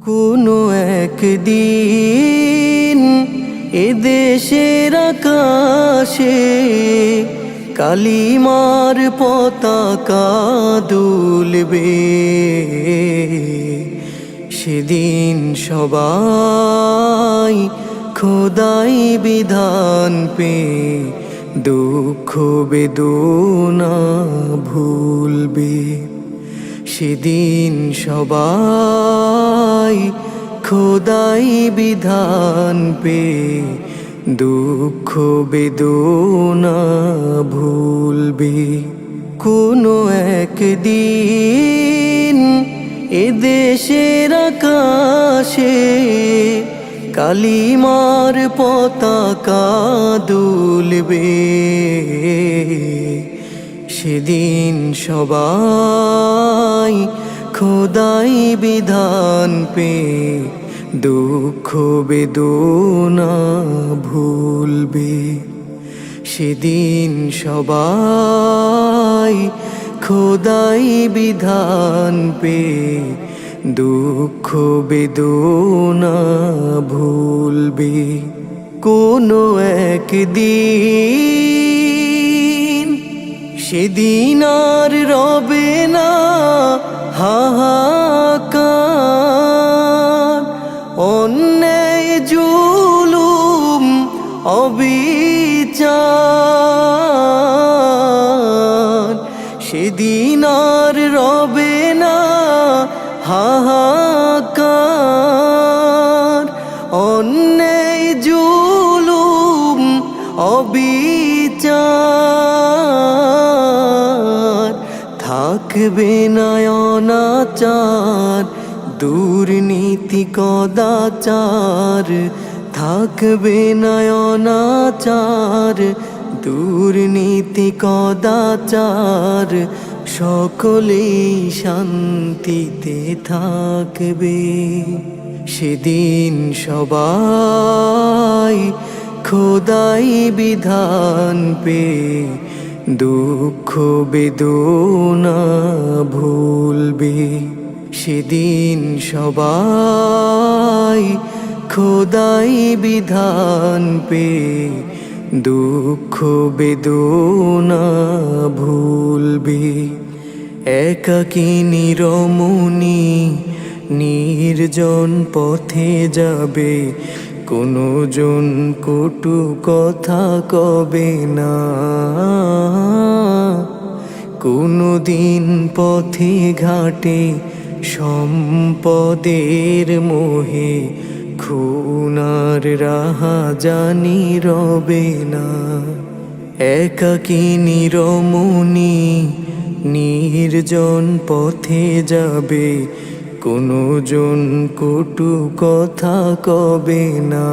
কোনো একদিন এদেশের আকাশে কালিমার পতাকা দুলবে। সেদিন সবাই খোদাই বিধান পে দুঃখ বেদনা ভুলবে। সেদিন সবাই খোদাই বিধান পে দুঃখ বেদনা ভুলবে। কোনো একদিন এদেশের আকাশে কালিমার পতাকা দুলবে। সেদিন সবাই খোদাই বিধান পে দুঃখ বেদনা ভুলবে। সেদিন সবাই খোদাই বিধান পে দুঃখ বেদনা ভুলবে। কোনো একদিন সেদিন আর রবে না হাহাকার, অন্যায় জুলুম অবিচার। সেদিন আর রবে না হাহাকার, অন্যায় জুলুম অবিচার। থাকবে না অনাচার দুর্নীতি কদাচার, থাকবে না অনাচার দুর্নীতি কদাচার। সকলেই শান্তিতে থাকবে। সেদিন সবাই খোদাই বিধান পে দুঃখ বেদনা ভুলবে। সেদিন সবাই খোদাই বিধান পে দুঃখ বেদনা ভুলবে। একাকিনী রমণী নির্জন পথে যাবে, কোনো জন কটু কথা কবে না। কোনো দিন পথে ঘাটে সম্পদের মোহে খুনার রাহাজানি রবে না। একাকিনী রমণী নির্জন পথে যাবে, কোনো জন কটু কথা কবে না।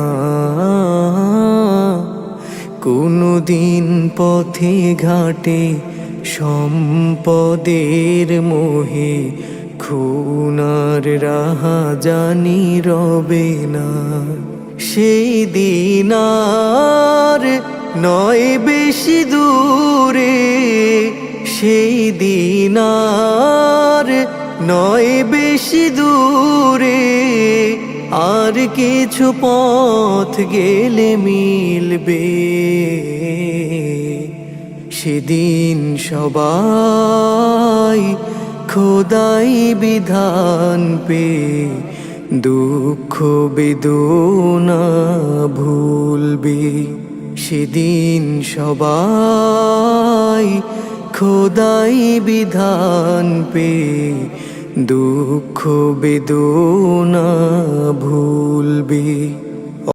কোনো দিন পথে ঘাটে সম্পদের মোহে খুনার রাহাজানি রবে না। সেই দিন আর নয় বেশি দূরে, সেই দিন আর নয় বেশি দূরে। আর কিছু পথ গেলে মিলবে। সেদিন সবাই খোদাই বিধান পে দুঃখ বেদনা ভুলবে। সেদিন সবাই খোদাই বিধান পে দুঃখ বেদনা ভুলবে।